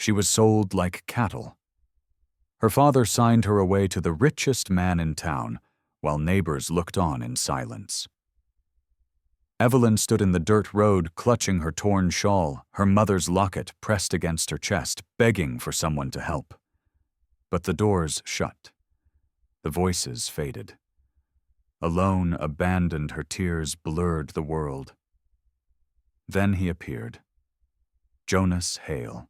She was sold like cattle. Her father signed her away to the richest man in town, while neighbors looked on in silence. Evelyn stood in the dirt road, clutching her torn shawl, her mother's locket pressed against her chest, begging for someone to help. But the doors shut. The voices faded. Alone, abandoned, her tears blurred the world. Then he appeared. Jonas Hale.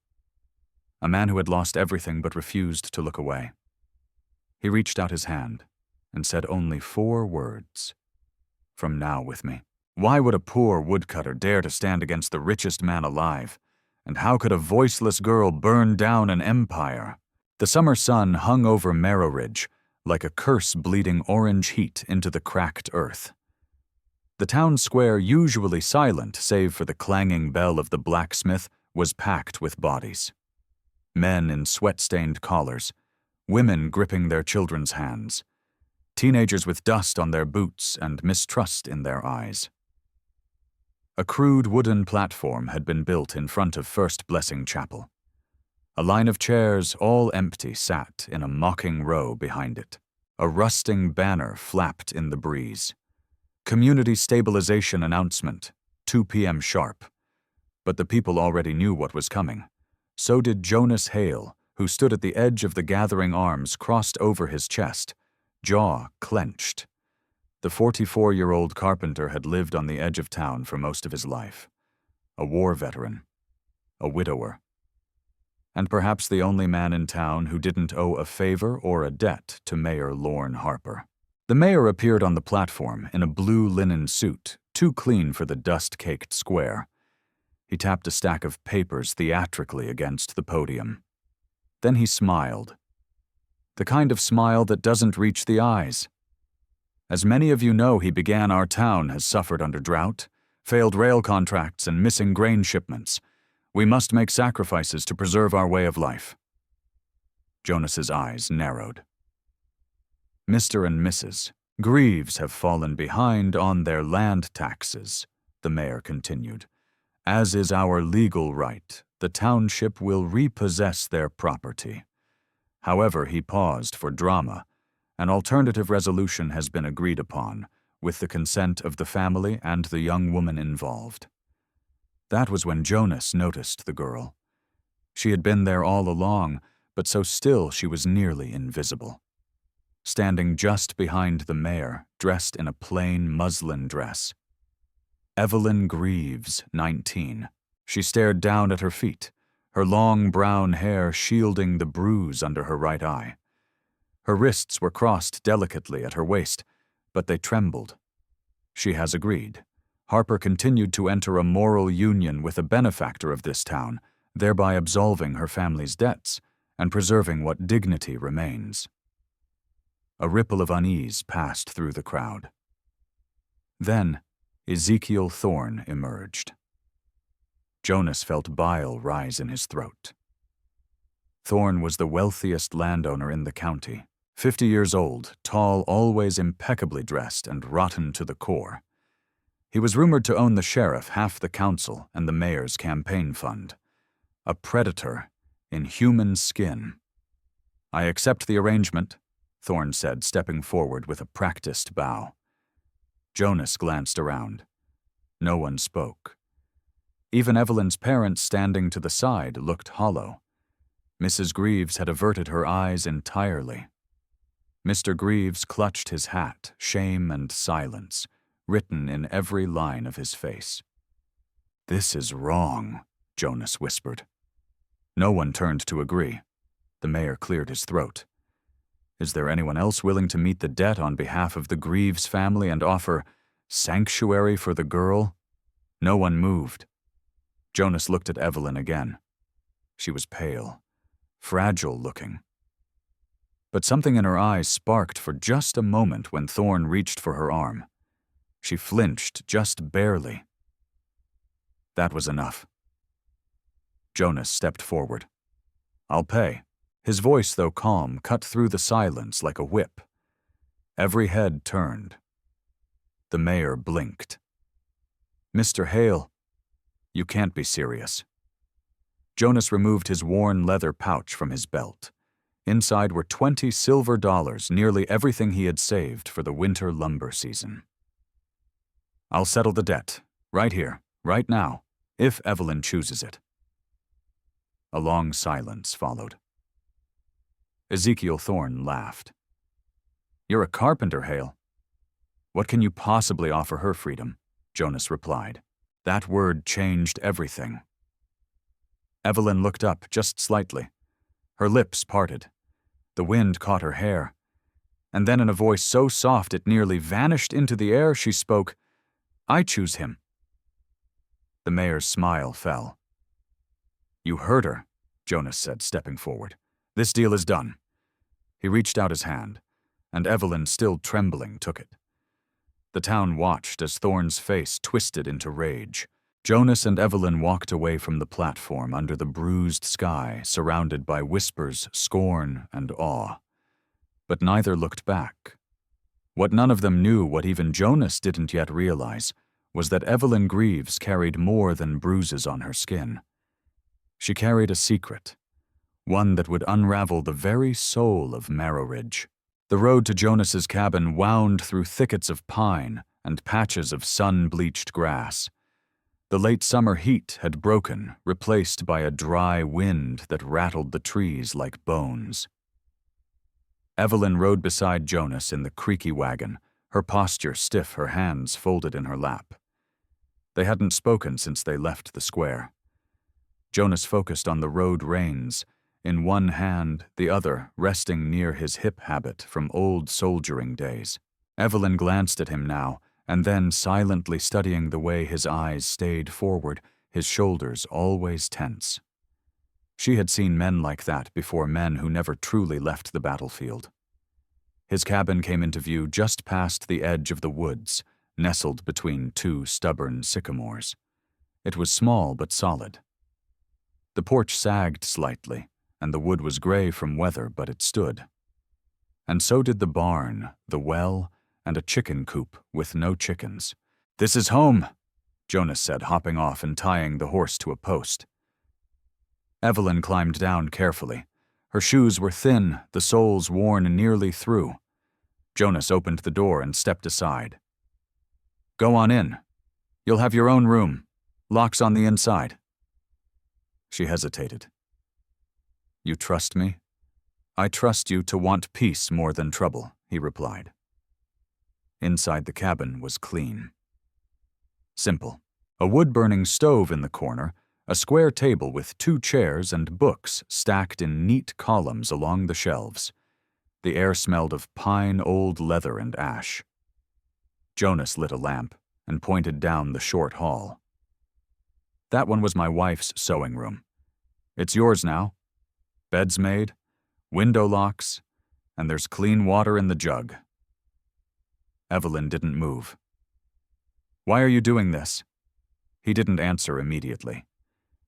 A man who had lost everything but refused to look away. He reached out his hand and said only 4 words. "From now with me." Why would a poor woodcutter dare to stand against the richest man alive? And how could a voiceless girl burn down an empire? The summer sun hung over Marrowridge like a curse bleeding orange heat into the cracked earth. The town square, usually silent save for the clanging bell of the blacksmith, was packed with bodies. Men in sweat-stained collars, women gripping their children's hands, teenagers with dust on their boots and mistrust in their eyes. A crude wooden platform had been built in front of First Blessing Chapel. A line of chairs, all empty, sat in a mocking row behind it. A rusting banner flapped in the breeze. Community stabilization announcement, 2 p.m. sharp. But the people already knew what was coming. So did Jonas Hale, who stood at the edge of the gathering, arms crossed over his chest, jaw clenched. The 44-year-old carpenter had lived on the edge of town for most of his life. A war veteran. A widower. And perhaps the only man in town who didn't owe a favor or a debt to Mayor Lorne Harper. The mayor appeared on the platform in a blue linen suit, too clean for the dust-caked square. He tapped a stack of papers theatrically against the podium. Then he smiled. The kind of smile that doesn't reach the eyes. As many of you know, he began, our town has suffered under drought, failed rail contracts, and missing grain shipments. We must make sacrifices to preserve our way of life. Jonas's eyes narrowed. Mr. and Mrs. Greaves have fallen behind on their land taxes, the mayor continued. As is our legal right, the township will repossess their property. However, he paused for drama. An alternative resolution has been agreed upon, with the consent of the family and the young woman involved. That was when Jonas noticed the girl. She had been there all along, but so still she was nearly invisible. Standing just behind the mayor, dressed in a plain muslin dress. Evelyn Greaves, 19. She stared down at her feet, her long brown hair shielding the bruise under her right eye. Her wrists were crossed delicately at her waist, but they trembled. She has agreed. Harper continued to enter a moral union with a benefactor of this town, thereby absolving her family's debts and preserving what dignity remains. A ripple of unease passed through the crowd. Then, Ezekiel Thorne emerged. Jonas felt bile rise in his throat. Thorne was the wealthiest landowner in the county. 50 years old, tall, always impeccably dressed, and rotten to the core. He was rumored to own the sheriff, half the council, and the mayor's campaign fund. A predator in human skin. "I accept the arrangement," Thorne said, stepping forward with a practiced bow. Jonas glanced around. No one spoke. Even Evelyn's parents, standing to the side, looked hollow. Mrs. Greaves had averted her eyes entirely. Mr. Greaves clutched his hat, shame and silence, written in every line of his face. "This is wrong," Jonas whispered. No one turned to agree. The mayor cleared his throat. "Is there anyone else willing to meet the debt on behalf of the Greaves family and offer sanctuary for the girl?" No one moved. Jonas looked at Evelyn again. She was pale, fragile looking. But something in her eyes sparked for just a moment when Thorne reached for her arm. She flinched just barely. That was enough. Jonas stepped forward. "I'll pay." His voice, though calm, cut through the silence like a whip. Every head turned. The mayor blinked. "Mr. Hale, you can't be serious." Jonas removed his worn leather pouch from his belt. Inside were 20 silver dollars, nearly everything he had saved for the winter lumber season. "I'll settle the debt, right here, right now, if Evelyn chooses it." A long silence followed. Ezekiel Thorne laughed. "You're a carpenter, Hale." "What can you possibly offer her freedom?" Jonas replied. That word changed everything. Evelyn looked up just slightly. Her lips parted. The wind caught her hair. And then in a voice so soft it nearly vanished into the air, she spoke, "I choose him." The mayor's smile fell. "You heard her," Jonas said, stepping forward. "This deal is done." He reached out his hand, and Evelyn, still trembling, took it. The town watched as Thorne's face twisted into rage. Jonas and Evelyn walked away from the platform under the bruised sky, surrounded by whispers, scorn, and awe. But neither looked back. What none of them knew, what even Jonas didn't yet realize, was that Evelyn Greaves carried more than bruises on her skin. She carried a secret, one that would unravel the very soul of Marrowridge. The road to Jonas's cabin wound through thickets of pine and patches of sun-bleached grass. The late summer heat had broken, replaced by a dry wind that rattled the trees like bones. Evelyn rode beside Jonas in the creaky wagon, her posture stiff, her hands folded in her lap. They hadn't spoken since they left the square. Jonas focused on the road reins, in one hand, the other resting near his hip habit from old soldiering days. Evelyn glanced at him now, and then silently studying the way his eyes stayed forward, his shoulders always tense. She had seen men like that before, men who never truly left the battlefield. His cabin came into view just past the edge of the woods, nestled between two stubborn sycamores. It was small but solid. The porch sagged slightly, and the wood was gray from weather, but it stood. And so did the barn, the well, and a chicken coop with no chickens. "This is home," Jonas said, hopping off and tying the horse to a post. Evelyn climbed down carefully. Her shoes were thin, the soles worn nearly through. Jonas opened the door and stepped aside. "Go on in. You'll have your own room. Locks on the inside." She hesitated. "You trust me?" "I trust you to want peace more than trouble," he replied. Inside the cabin was clean. Simple. A wood-burning stove in the corner, a square table with 2 chairs and books stacked in neat columns along the shelves. The air smelled of pine, old leather, and ash. Jonas lit a lamp and pointed down the short hall. "That one was my wife's sewing room. It's yours now. Bed's made, window locks, and there's clean water in the jug." Evelyn didn't move. "Why are you doing this?" He didn't answer immediately.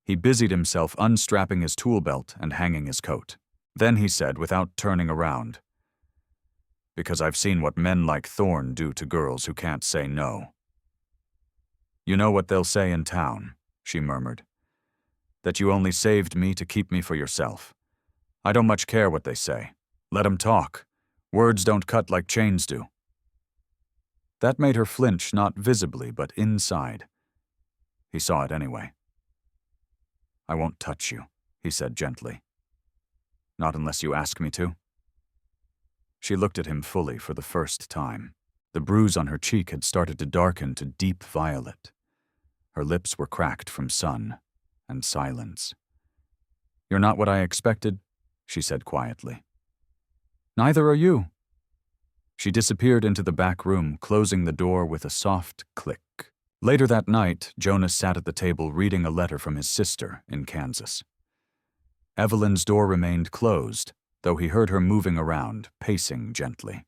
He busied himself unstrapping his tool belt and hanging his coat. Then he said, without turning around, "Because I've seen what men like Thorne do to girls who can't say no." "You know what they'll say in town," she murmured. "That you only saved me to keep me for yourself. I don't much care what they say. Let 'em talk. Words don't cut like chains do." That made her flinch, not visibly, but inside. He saw it anyway. "I won't touch you," he said gently. "Not unless you ask me to." She looked at him fully for the first time. The bruise on her cheek had started to darken to deep violet. Her lips were cracked from sun and silence. "You're not what I expected," she said quietly. "Neither are you." She disappeared into the back room, closing the door with a soft click. Later that night, Jonas sat at the table reading a letter from his sister in Kansas. Evelyn's door remained closed, though he heard her moving around, pacing gently.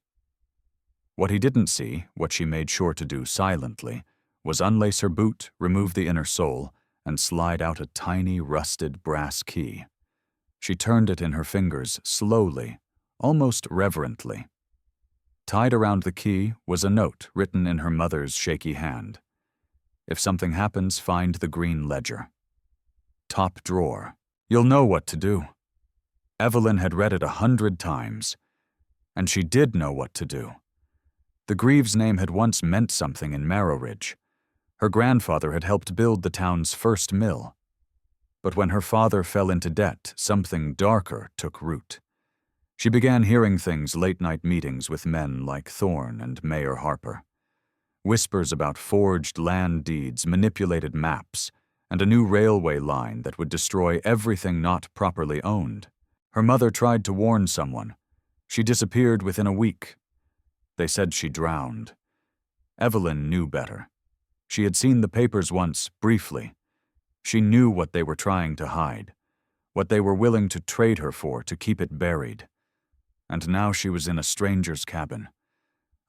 What he didn't see, what she made sure to do silently, was unlace her boot, remove the inner sole, and slide out a tiny, rusted brass key. She turned it in her fingers slowly, almost reverently. Tied around the key was a note written in her mother's shaky hand. "If something happens, find the green ledger. Top drawer, You'll know what to do. Evelyn had read it 100 times, and she did know what to do. The Greaves name had once meant something in Marrowridge. Her grandfather had helped build the town's first mill. But when her father fell into debt, something darker took root. She began hearing things late-night meetings with men like Thorne and Mayor Harper. Whispers about forged land deeds, manipulated maps, and a new railway line that would destroy everything not properly owned. Her mother tried to warn someone. She disappeared within a week. They said she drowned. Evelyn knew better. She had seen the papers once, briefly. She knew what they were trying to hide, what they were willing to trade her for to keep it buried. And now she was in a stranger's cabin,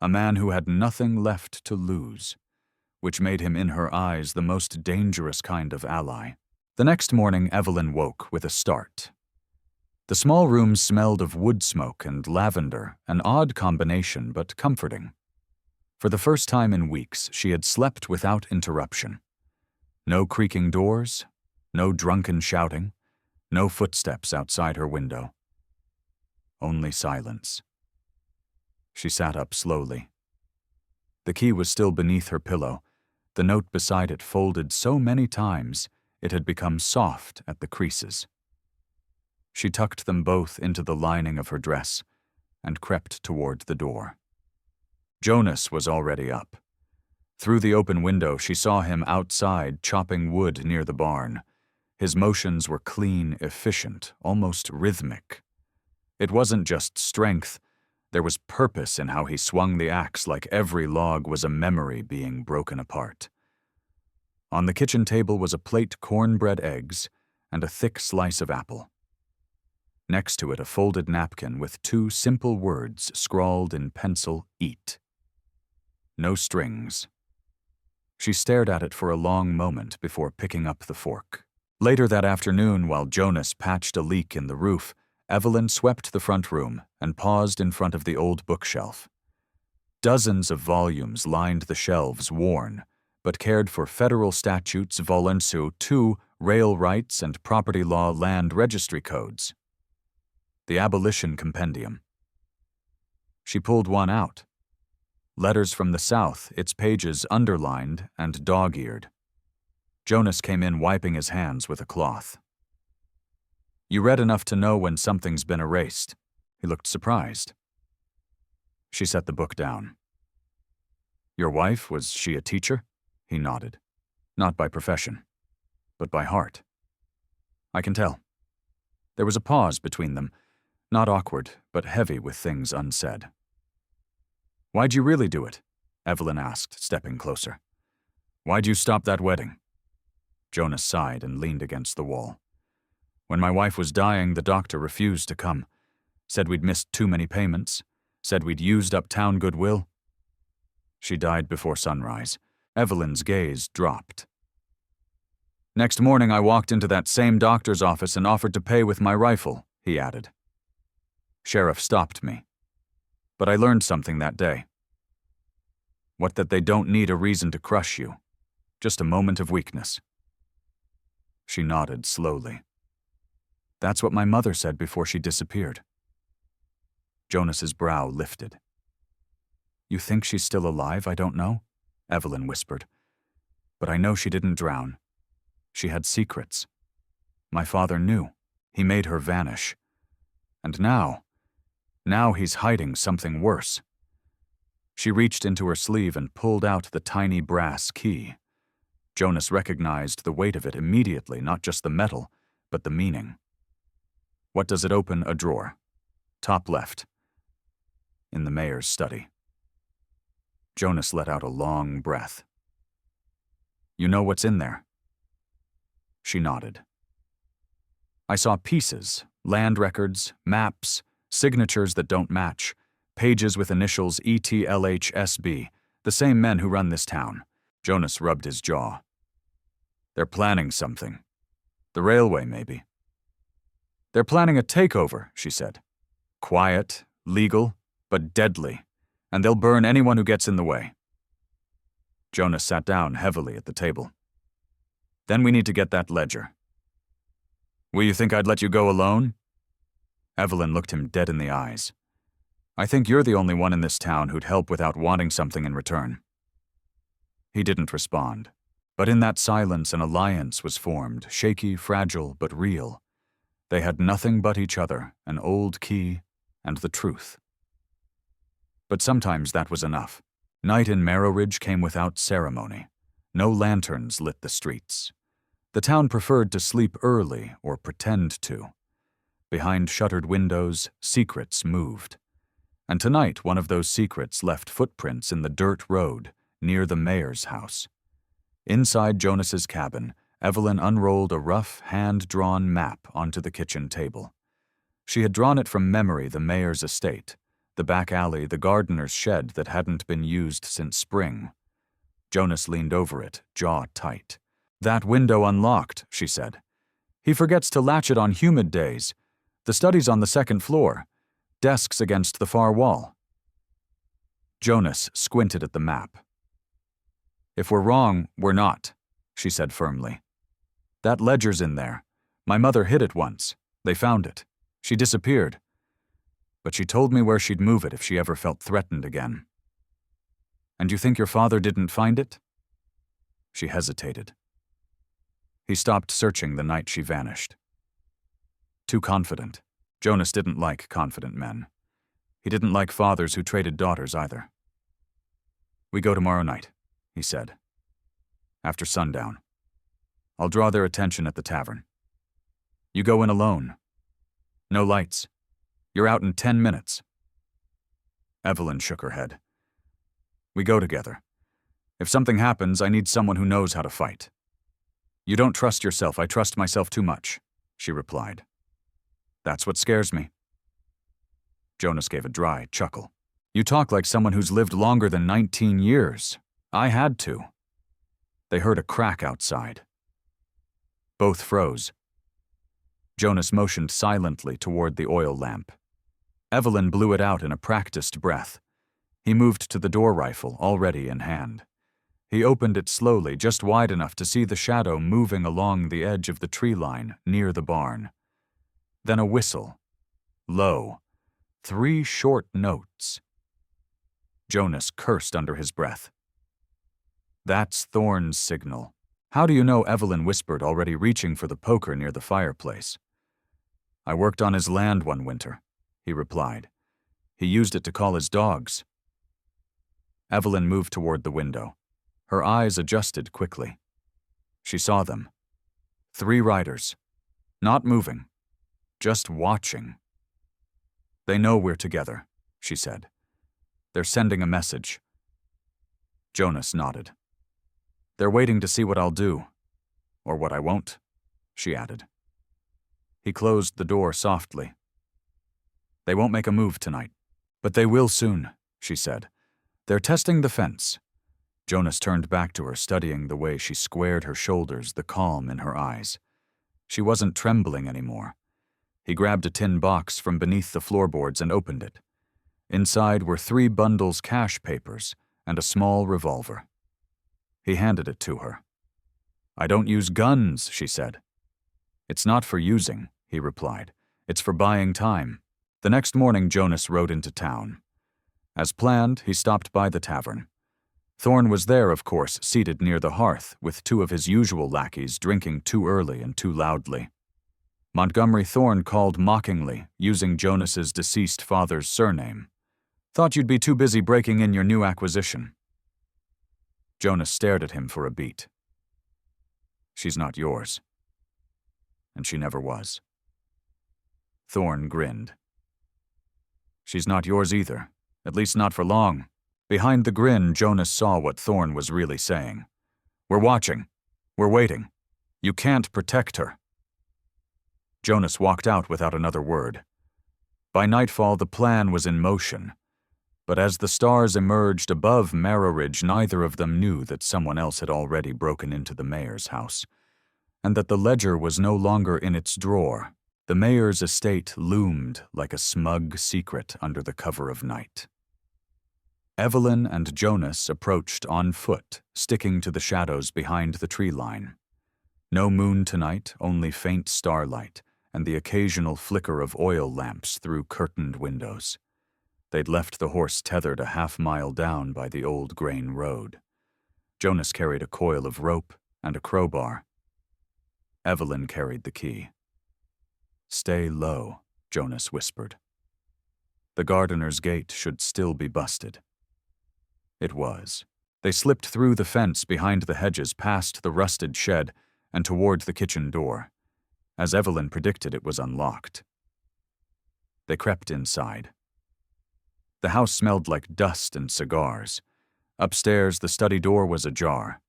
a man who had nothing left to lose, which made him in her eyes the most dangerous kind of ally. The next morning, Evelyn woke with a start. The small room smelled of wood smoke and lavender, an odd combination but comforting. For the first time in weeks, she had slept without interruption. No creaking doors, no drunken shouting, no footsteps outside her window. Only silence. She sat up slowly. The key was still beneath her pillow, the note beside it folded so many times it had become soft at the creases. She tucked them both into the lining of her dress and crept toward the door. Jonas was already up. Through the open window, she saw him outside chopping wood near the barn. His motions were clean, efficient, almost rhythmic. It wasn't just strength. There was purpose in how he swung the axe, like every log was a memory being broken apart. On the kitchen table was a plate cornbread eggs and a thick slice of apple. Next to it, a folded napkin with 2 simple words scrawled in pencil, "Eat." No strings. She stared at it for a long moment before picking up the fork. Later that afternoon, while Jonas patched a leak in the roof, Evelyn swept the front room and paused in front of the old bookshelf. Dozens of volumes lined the shelves, worn, but cared for federal statutes, Volensu, 2 rail rights and property law land registry codes. The abolition compendium. She pulled one out. Letters from the South, its pages underlined and dog-eared. Jonas came in wiping his hands with a cloth. "You read enough to know when something's been erased." He looked surprised. She set the book down. "Your wife, was she a teacher?" He nodded. "Not by profession, but by heart." "I can tell." There was a pause between them, not awkward, but heavy with things unsaid. "Why'd you really do it?" Evelyn asked, stepping closer. "Why'd you stop that wedding?" Jonas sighed and leaned against the wall. "When my wife was dying, the doctor refused to come. Said we'd missed too many payments. Said we'd used up town goodwill." She died before sunrise. Evelyn's gaze dropped. "Next morning, I walked into that same doctor's office and offered to pay with my rifle," he added. "Sheriff stopped me. But I learned something that day. What, that they don't need a reason to crush you. Just a moment of weakness." She nodded slowly. "That's what my mother said before she disappeared." Jonas's brow lifted. "You think she's still alive? I don't know," Evelyn whispered. "But I know she didn't drown. She had secrets. My father knew. He made her vanish. And now he's hiding something worse." She reached into her sleeve and pulled out the tiny brass key. Jonas recognized the weight of it immediately, not just the metal, but the meaning. "What does it open?" "A drawer. Top left. In the mayor's study." Jonas let out a long breath. "You know what's in there?" She nodded. "I saw pieces, land records, maps, signatures that don't match, pages with initials ETLHSB, the same men who run this town." Jonas rubbed his jaw. "They're planning something. The railway, maybe." "They're planning a takeover," she said. "Quiet, legal, but deadly, and they'll burn anyone who gets in the way." Jonas sat down heavily at the table. "Then we need to get that ledger." Will you think I'd let you go alone? Evelyn looked him dead in the eyes. I think you're the only one in this town who'd help without wanting something in return. He didn't respond, but in that silence an alliance was formed, shaky, fragile, but real. They had nothing but each other, an old key, and the truth. But sometimes that was enough. Night in Marrowridge came without ceremony. No lanterns lit the streets. The town preferred to sleep early or pretend to. Behind shuttered windows, secrets moved. And tonight one of those secrets left footprints in the dirt road near the mayor's house. Inside Jonas's cabin, Evelyn unrolled a rough, hand-drawn map onto the kitchen table. She had drawn it from memory, the mayor's estate, the back alley, the gardener's shed that hadn't been used since spring. Jonas leaned over it, jaw tight. That window unlocked, she said. He forgets to latch it on humid days. The study's on the second floor. Desks against the far wall. Jonas squinted at the map. If we're wrong, we're not, she said firmly. That ledger's in there. My mother hid it once. They found it. She disappeared. But she told me where she'd move it if she ever felt threatened again. And you think your father didn't find it? She hesitated. He stopped searching the night she vanished. Too confident. Jonas didn't like confident men. He didn't like fathers who traded daughters either. We go tomorrow night, he said. After sundown. I'll draw their attention at the tavern. You go in alone. No lights. You're out in 10 minutes. Evelyn shook her head. We go together. If something happens, I need someone who knows how to fight. You don't trust yourself, I trust myself too much, she replied. That's what scares me. Jonas gave a dry chuckle. You talk like someone who's lived longer than 19 years. I had to. They heard a crack outside. Both froze. Jonas motioned silently toward the oil lamp. Evelyn blew it out in a practiced breath. He moved to the door rifle, already in hand. He opened it slowly, just wide enough to see the shadow moving along the edge of the tree line near the barn. Then a whistle. Low. 3 short notes. Jonas cursed under his breath. That's Thorn's signal. How do you know? Evelyn whispered, already reaching for the poker near the fireplace. I worked on his land one winter, he replied. He used it to call his dogs. Evelyn moved toward the window. Her eyes adjusted quickly. She saw them. 3 riders. Not moving. Just watching. They know we're together, she said. They're sending a message. Jonas nodded. They're waiting to see what I'll do. Or what I won't, she added. He closed the door softly. They won't make a move tonight. But they will soon, she said. They're testing the fence. Jonas turned back to her, studying the way she squared her shoulders, the calm in her eyes. She wasn't trembling anymore. He grabbed a tin box from beneath the floorboards and opened it. Inside were 3 bundles cash papers and a small revolver. He handed it to her. I don't use guns, she said. It's not for using, he replied. It's for buying time. The next morning, Jonas rode into town. As planned, he stopped by the tavern. Thorn was there, of course, seated near the hearth, with 2 of his usual lackeys drinking too early and too loudly. Montgomery Thorn called mockingly, using Jonas's deceased father's surname. Thought you'd be too busy breaking in your new acquisition. Jonas stared at him for a beat. She's not yours. And she never was. Thorn grinned. She's not yours either, at least not for long. Behind the grin, Jonas saw what Thorn was really saying. We're watching. We're waiting. You can't protect her. Jonas walked out without another word. By nightfall, the plan was in motion. But as the stars emerged above Marrowridge, neither of them knew that someone else had already broken into the mayor's house, and that the ledger was no longer in its drawer. The mayor's estate loomed like a smug secret under the cover of night. Evelyn and Jonas approached on foot, sticking to the shadows behind the tree line. No moon tonight, only faint starlight and the occasional flicker of oil lamps through curtained windows. They'd left the horse tethered a half-mile down by the old grain road. Jonas carried a coil of rope and a crowbar. Evelyn carried the key. "Stay low," Jonas whispered. The gardener's gate should still be busted. It was. They slipped through the fence behind the hedges, past the rusted shed, and toward the kitchen door. As Evelyn predicted, it was unlocked. They crept inside. The house smelled like dust and cigars. Upstairs, the study door was ajar.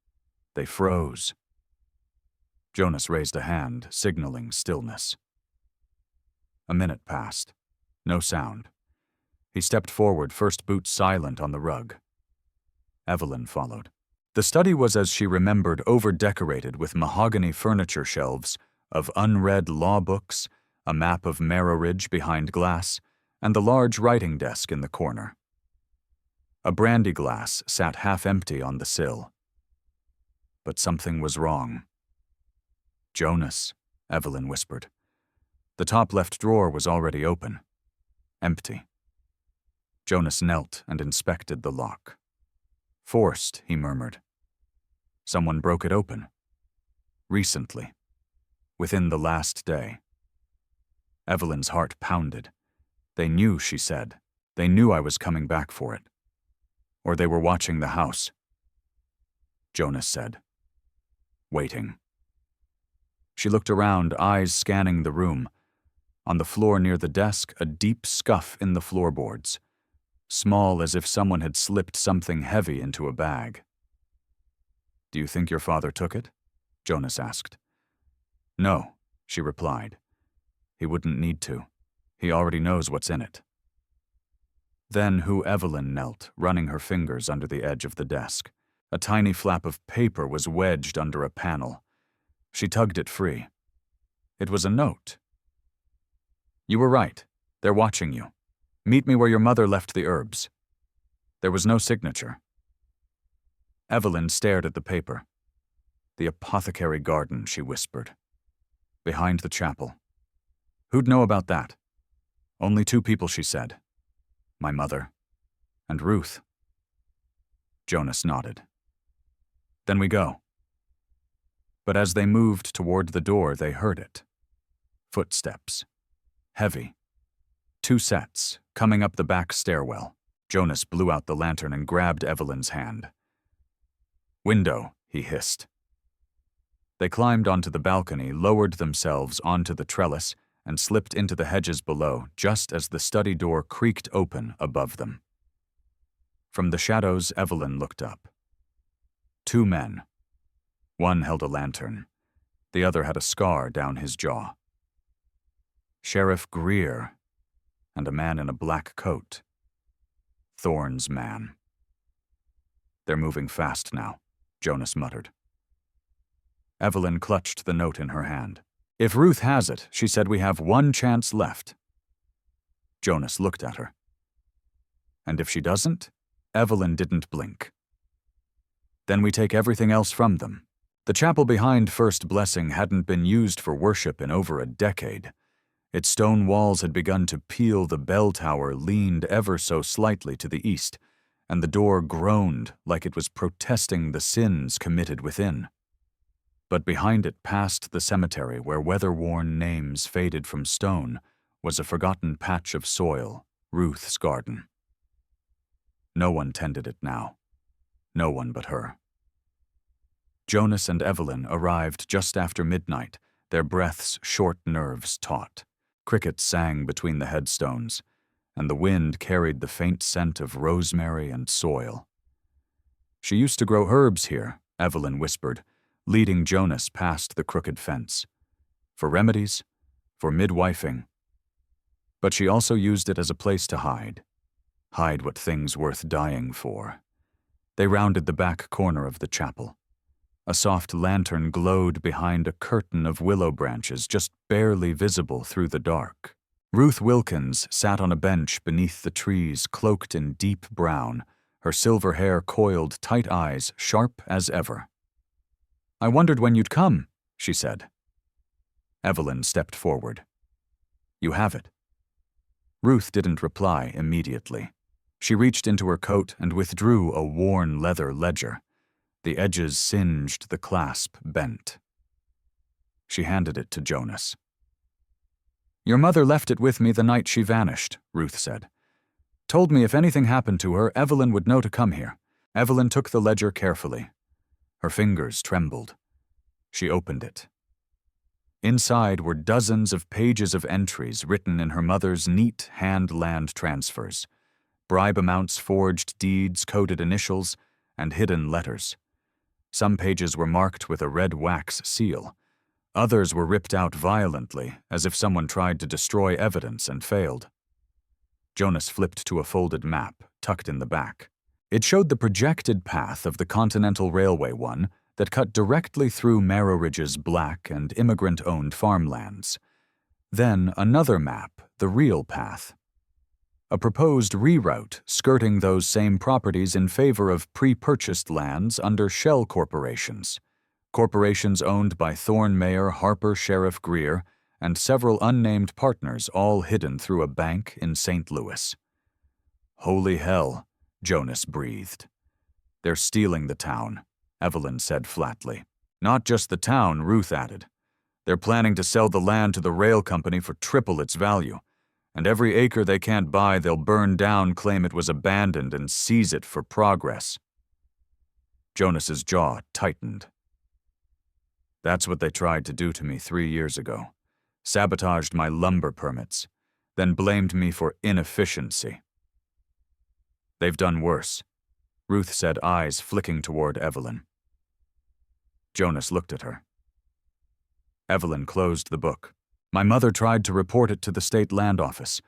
They froze. Jonas raised a hand, signaling stillness. A minute passed. No sound. He stepped forward, first boots silent on the rug. Evelyn followed. The study was as she remembered, over-decorated with mahogany furniture shelves of unread law books, a map of Marrowridge behind glass, and the large writing desk in the corner. A brandy glass sat half-empty on the sill. But something was wrong. "Jonas," Evelyn whispered. The top left drawer was already open. Empty. Jonas knelt and inspected the lock. "Forced," he murmured. "Someone broke it open. Recently. Within the last day." Evelyn's heart pounded. "They knew," she said. "They knew I was coming back for it. Or they were watching the house." Jonas said. "Waiting." She looked around, eyes scanning the room. On the floor near the desk, a deep scuff in the floorboards. Small, as if someone had slipped something heavy into a bag. "Do you think your father took it?" Jonas asked. "No," she replied. "He wouldn't need to. He already knows what's in it." Then Evelyn knelt, running her fingers under the edge of the desk. A tiny flap of paper was wedged under a panel. She tugged it free. It was a note. "You were right. They're watching you. Meet me where your mother left the herbs." There was no signature. Evelyn stared at the paper. "The apothecary garden," she whispered. "Behind the chapel. Who'd know about that?" "Only two people," she said. "My mother. And Ruth." Jonas nodded. "Then we go." But as they moved toward the door, they heard it. Footsteps. Heavy. 2 sets, coming up the back stairwell. Jonas blew out the lantern and grabbed Evelyn's hand. "Window," he hissed. They climbed onto the balcony, lowered themselves onto the trellis, and slipped into the hedges below, just as the study door creaked open above them. From the shadows, Evelyn looked up. 2 men. One held a lantern. The other had a scar down his jaw. Sheriff Greer, and a man in a black coat. Thorne's man. "They're moving fast now," Jonas muttered. Evelyn clutched the note in her hand. "If Ruth has it," she said, "we have 1 chance left." Jonas looked at her. "And if she doesn't?" Evelyn didn't blink. "Then we take everything else from them." The chapel behind First Blessing hadn't been used for worship in over a decade. Its stone walls had begun to peel, the bell tower leaned ever so slightly to the east, and the door groaned like it was protesting the sins committed within. But behind it, past the cemetery where weather-worn names faded from stone, was a forgotten patch of soil, Ruth's garden. No one tended it now. No one but her. Jonas and Evelyn arrived just after midnight, their breaths short, nerves taut. Crickets sang between the headstones, and the wind carried the faint scent of rosemary and soil. "She used to grow herbs here," Evelyn whispered, leading Jonas past the crooked fence. "For remedies, for midwifing. But she also used it as a place to hide. Hide what things worth dying for." They rounded the back corner of the chapel. A soft lantern glowed behind a curtain of willow branches, just barely visible through the dark. Ruth Wilkins sat on a bench beneath the trees, cloaked in deep brown, her silver hair coiled, tight eyes sharp as ever. "I wondered when you'd come," she said. Evelyn stepped forward. You have it. Ruth didn't reply immediately. She reached into her coat and withdrew a worn leather ledger. The edges singed, the clasp bent. She handed it to Jonas. Your mother left it with me the night she vanished, Ruth said. Told me if anything happened to her, Evelyn would know to come here. Evelyn took the ledger carefully. Her fingers trembled. She opened it. Inside were dozens of pages of entries written in her mother's neat hand-land transfers. Bribe amounts, forged deeds, coded initials, and hidden letters. Some pages were marked with a red wax seal. Others were ripped out violently, as if someone tried to destroy evidence and failed. Jonas flipped to a folded map, tucked in the back. It showed the projected path of the Continental Railway one that cut directly through Marrowridge's black and immigrant-owned farmlands. Then another map, the real path. A proposed reroute skirting those same properties in favor of pre-purchased lands under shell corporations. Corporations owned by Thorne Mayor Harper Sheriff Greer and several unnamed partners, all hidden through a bank in St. Louis. Holy hell, Jonas breathed. They're stealing the town, Evelyn said flatly. Not just the town, Ruth added. They're planning to sell the land to the rail company for triple its value, and every acre they can't buy they'll burn down, claim it was abandoned, and seize it for progress. Jonas's jaw tightened. That's what they tried to do to me 3 years ago. Sabotaged my lumber permits, then blamed me for inefficiency. They've done worse, Ruth said, eyes flicking toward Evelyn. Jonas looked at her. Evelyn closed the book. My mother tried to report it to the state land office.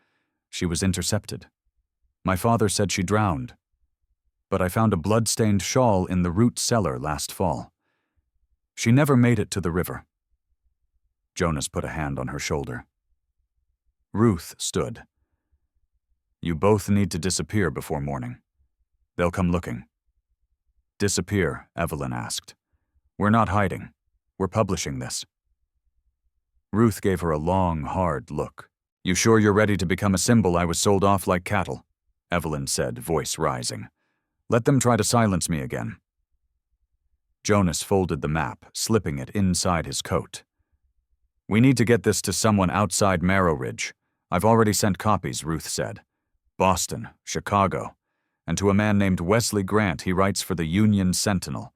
She was intercepted. My father said she drowned. But I found a blood-stained shawl in the root cellar last fall. She never made it to the river. Jonas put a hand on her shoulder. Ruth stood. You both need to disappear before morning. They'll come looking. Disappear, Evelyn asked. We're not hiding. We're publishing this. Ruth gave her a long, hard look. You sure you're ready to become a symbol I was sold off like cattle? Evelyn said, voice rising. Let them try to silence me again. Jonas folded the map, slipping it inside his coat. We need to get this to someone outside Marrowridge. I've already sent copies, Ruth said. Boston, Chicago, and to a man named Wesley Grant. He writes for the Union Sentinel.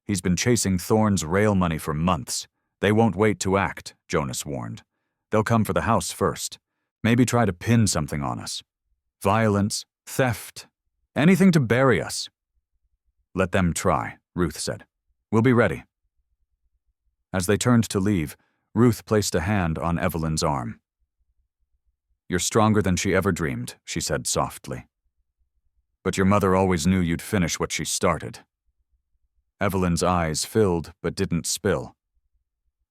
He's been chasing Thorne's rail money for months. They won't wait to act, Jonas warned. They'll come for the house first. Maybe try to pin something on us. Violence, theft, anything to bury us. Let them try, Ruth said. We'll be ready. As they turned to leave, Ruth placed a hand on Evelyn's arm. You're stronger than she ever dreamed, she said softly. But your mother always knew you'd finish what she started. Evelyn's eyes filled but didn't spill.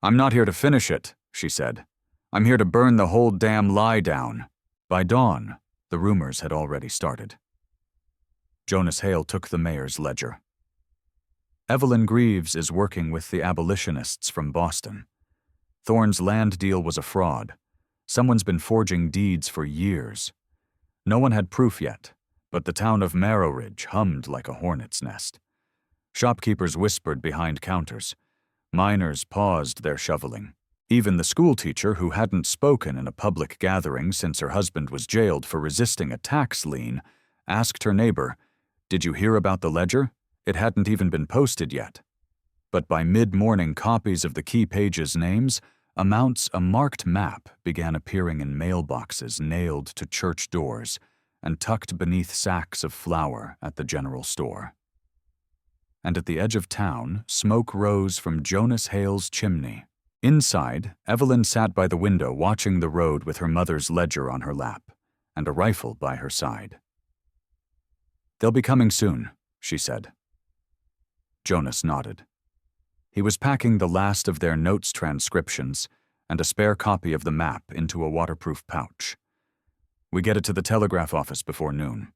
I'm not here to finish it, she said. I'm here to burn the whole damn lie down. By dawn, the rumors had already started. Jonas Hale took the mayor's ledger. Evelyn Greaves is working with the abolitionists from Boston. Thorne's land deal was a fraud. Someone's been forging deeds for years. No one had proof yet, but the town of Marrowridge hummed like a hornet's nest. Shopkeepers whispered behind counters. Miners paused their shoveling. Even the schoolteacher, who hadn't spoken in a public gathering since her husband was jailed for resisting a tax lien, asked her neighbor, "Did you hear about the ledger? It hadn't even been posted yet." But by mid-morning, copies of the key pages' names, amounts, a marked map began appearing in mailboxes nailed to church doors and tucked beneath sacks of flour at the general store. And at the edge of town, smoke rose from Jonas Hale's chimney. Inside, Evelyn sat by the window watching the road with her mother's ledger on her lap and a rifle by her side. They'll be coming soon, she said. Jonas nodded. He was packing the last of their notes transcriptions and a spare copy of the map into a waterproof pouch. We get it to the telegraph office before noon.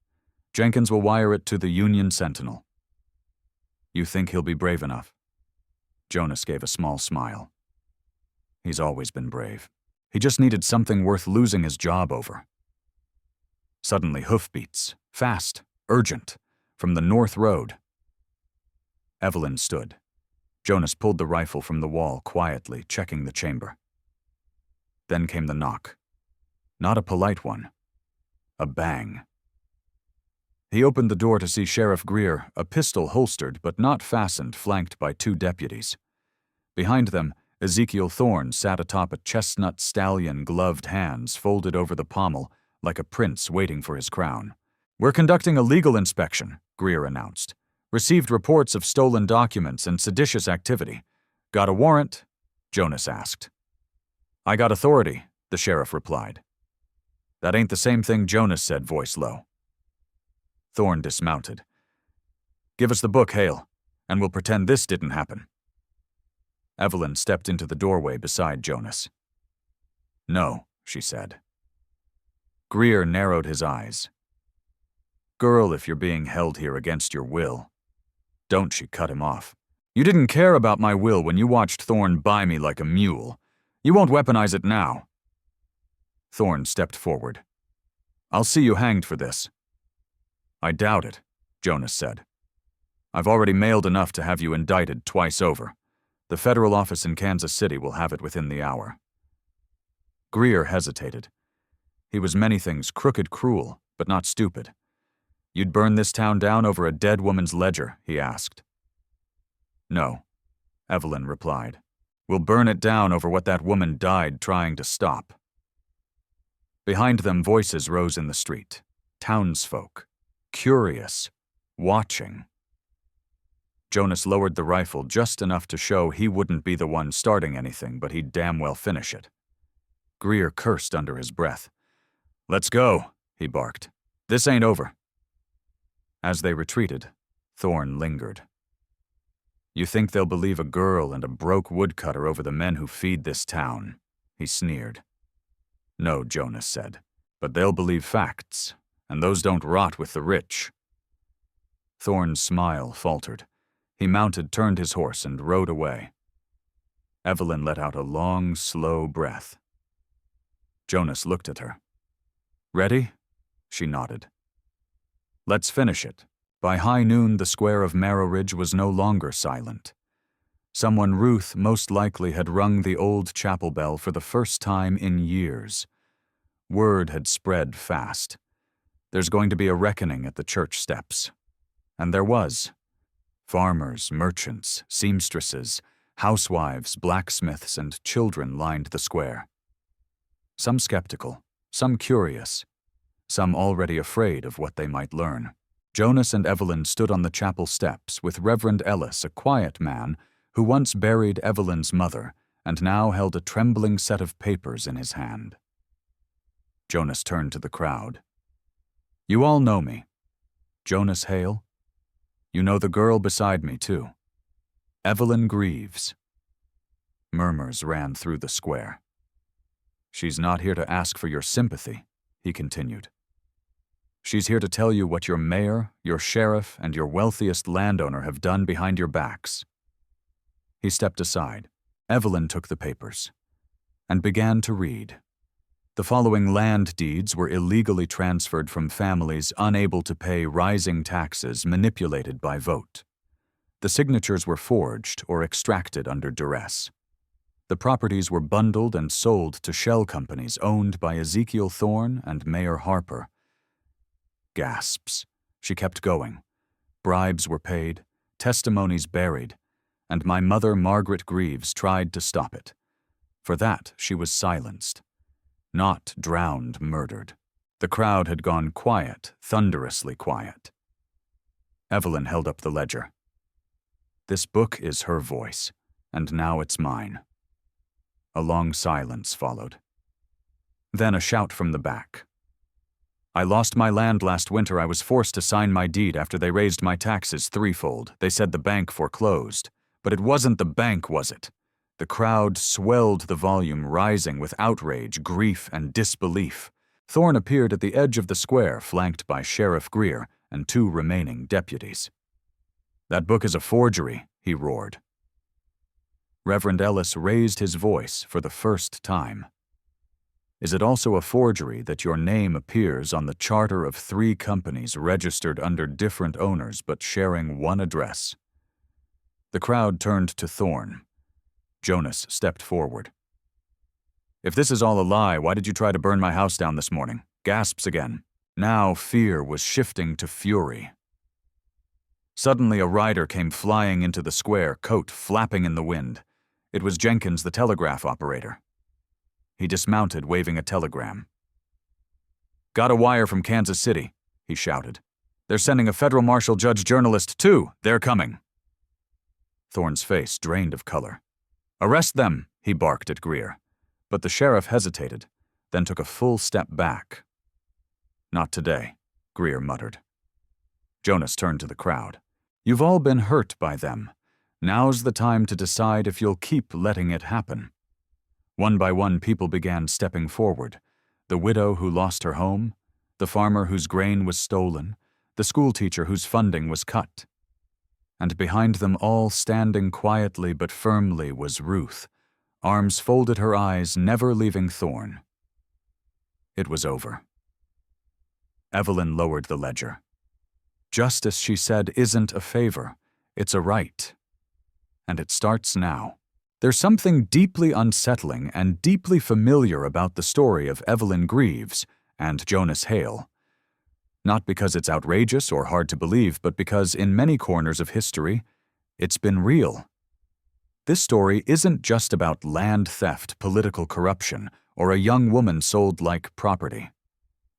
Jenkins will wire it to the Union Sentinel. You think he'll be brave enough? Jonas gave a small smile. He's always been brave. He just needed something worth losing his job over. Suddenly, hoofbeats, fast, urgent, from the north road. Evelyn stood. Jonas pulled the rifle from the wall quietly, checking the chamber. Then came the knock. Not a polite one. A bang. He opened the door to see Sheriff Greer, a pistol holstered but not fastened, flanked by 2 deputies. Behind them, Ezekiel Thorne sat atop a chestnut stallion, gloved hands folded over the pommel, like a prince waiting for his crown. "We're conducting a legal inspection," Greer announced. "Received reports of stolen documents and seditious activity. Got a warrant?" Jonas asked. "I got authority," the sheriff replied. "That ain't the same thing," Jonas said, voice low. Thorne dismounted. "Give us the book, Hale, and we'll pretend this didn't happen." Evelyn stepped into the doorway beside Jonas. "No," she said. Greer narrowed his eyes. "Girl, if you're being held here against your will." "Don't," she cut him off. "You didn't care about my will when you watched Thorne buy me like a mule. You won't weaponize it now." Thorne stepped forward. "I'll see you hanged for this." "I doubt it," Jonas said. "I've already mailed enough to have you indicted twice over. The federal office in Kansas City will have it within the hour." Greer hesitated. He was many things: crooked, cruel, but not stupid. "You'd burn this town down over a dead woman's ledger?" he asked. "No," Evelyn replied. "We'll burn it down over what that woman died trying to stop." Behind them, voices rose in the street. Townsfolk. Curious. Watching. Jonas lowered the rifle just enough to show he wouldn't be the one starting anything, but he'd damn well finish it. Greer cursed under his breath. "Let's go," he barked. "This ain't over." As they retreated, Thorne lingered. "You think they'll believe a girl and a broke woodcutter over the men who feed this town?" he sneered. "No," Jonas said, "but they'll believe facts, and those don't rot with the rich." Thorne's smile faltered. He mounted, turned his horse, and rode away. Evelyn let out a long, slow breath. Jonas looked at her. "Ready?" She nodded. "Let's finish it." By high noon, the square of Marrowridge was no longer silent. Someone Ruth most likely had rung the old chapel bell for the first time in years. Word had spread fast. There's going to be a reckoning at the church steps. And there was. Farmers, merchants, seamstresses, housewives, blacksmiths, and children lined the square. Some skeptical, some curious, some already afraid of what they might learn. Jonas and Evelyn stood on the chapel steps with Reverend Ellis, a quiet man who once buried Evelyn's mother and now held a trembling set of papers in his hand. Jonas turned to the crowd. "You all know me. Jonas Hale. You know the girl beside me, too. Evelyn Greaves." Murmurs ran through the square. "She's not here to ask for your sympathy," he continued. "She's here to tell you what your mayor, your sheriff, and your wealthiest landowner have done behind your backs." He stepped aside. Evelyn took the papers and began to read. The following land deeds were illegally transferred from families unable to pay rising taxes manipulated by vote. The signatures were forged or extracted under duress. The properties were bundled and sold to shell companies owned by Ezekiel Thorne and Mayor Harper. Gasps. She kept going. Bribes were paid, testimonies buried, and my mother, Margaret Greaves, tried to stop it. For that, she was silenced. Not drowned, murdered. The crowd had gone quiet, thunderously quiet. Evelyn held up the ledger. "This book is her voice, and now it's mine." A long silence followed. Then a shout from the back. "I lost my land last winter. I was forced to sign my deed after they raised my taxes threefold. They said the bank foreclosed. But it wasn't the bank, was it?" The crowd swelled the volume, rising with outrage, grief, and disbelief. Thorne appeared at the edge of the square, flanked by Sheriff Greer and 2 remaining deputies. "That book is a forgery," he roared. Reverend Ellis raised his voice for the first time. Is it also a forgery that your name appears on the charter of 3 companies registered under different owners but sharing one address? The crowd turned to Thorne. Jonas stepped forward. If this is all a lie, why did you try to burn my house down this morning? Gasps again. Now fear was shifting to fury. Suddenly a rider came flying into the square, coat flapping in the wind. It was Jenkins, the telegraph operator. He dismounted, waving a telegram. Got a wire from Kansas City, he shouted. They're sending a federal marshal judge journalist too. They're coming. Thorne's face drained of color. Arrest them, he barked at Greer. But the sheriff hesitated, then took a full step back. Not today, Greer muttered. Jonas turned to the crowd. You've all been hurt by them. Now's the time to decide if you'll keep letting it happen. One by one, people began stepping forward. The widow who lost her home, the farmer whose grain was stolen, the schoolteacher whose funding was cut. And behind them all, standing quietly but firmly, was Ruth, arms folded, her eyes never leaving Thorne. It was over. Evelyn lowered the ledger. Justice, she said, isn't a favor. It's a right. And it starts now. There's something deeply unsettling and deeply familiar about the story of Evelyn Greaves and Jonas Hale. Not because it's outrageous or hard to believe, but because in many corners of history, it's been real. This story isn't just about land theft, political corruption, or a young woman sold like property.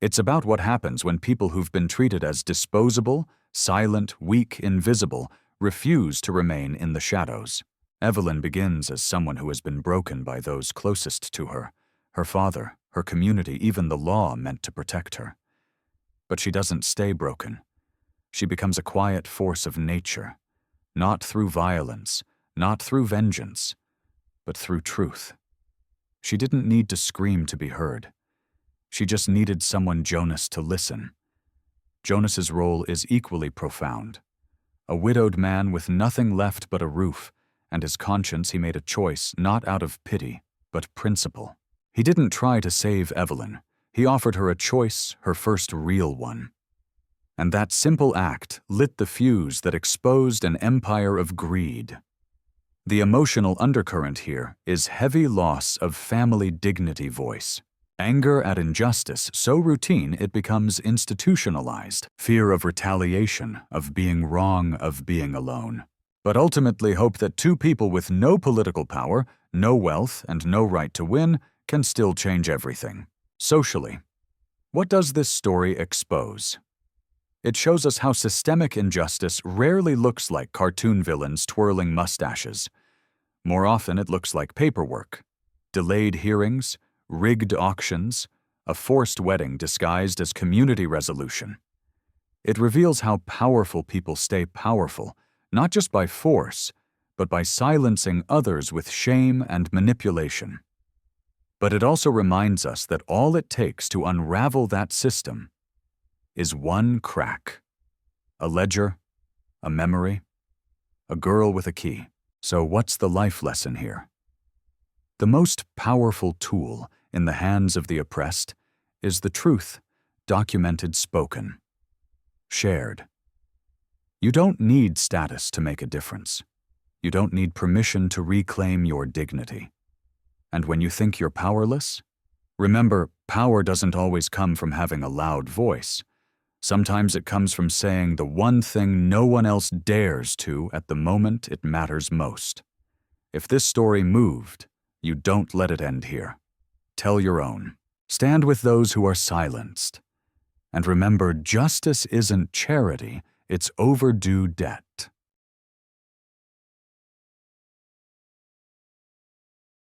It's about what happens when people who've been treated as disposable, silent, weak, invisible, refuse to remain in the shadows. Evelyn begins as someone who has been broken by those closest to her, her father, her community, even the law meant to protect her. But she doesn't stay broken. She becomes a quiet force of nature, not through violence, not through vengeance, but through truth. She didn't need to scream to be heard. She just needed someone, Jonas, to listen. Jonas's role is equally profound. A widowed man with nothing left but a roof, and his conscience, he made a choice not out of pity, but principle. He didn't try to save Evelyn. He offered her a choice, her first real one. And that simple act lit the fuse that exposed an empire of greed. The emotional undercurrent here is heavy loss of family dignity voice. Anger at injustice so routine it becomes institutionalized. Fear of retaliation, of being wrong, of being alone. But ultimately hope that 2 people with no political power, no wealth, and no right to win can still change everything. Socially, what does this story expose? It shows us how systemic injustice rarely looks like cartoon villains twirling mustaches. More often it looks like paperwork, delayed hearings, rigged auctions, a forced wedding disguised as community resolution. It reveals how powerful people stay powerful, not just by force, but by silencing others with shame and manipulation. But it also reminds us that all it takes to unravel that system is one crack. A ledger, a memory, a girl with a key. So what's the life lesson here? The most powerful tool in the hands of the oppressed is the truth, documented, spoken, shared. You don't need status to make a difference. You don't need permission to reclaim your dignity. And when you think you're powerless, remember, power doesn't always come from having a loud voice. Sometimes it comes from saying the one thing no one else dares to at the moment it matters most. If this story moved, you don't let it end here. Tell your own. Stand with those who are silenced. And remember, justice isn't charity, it's overdue debt.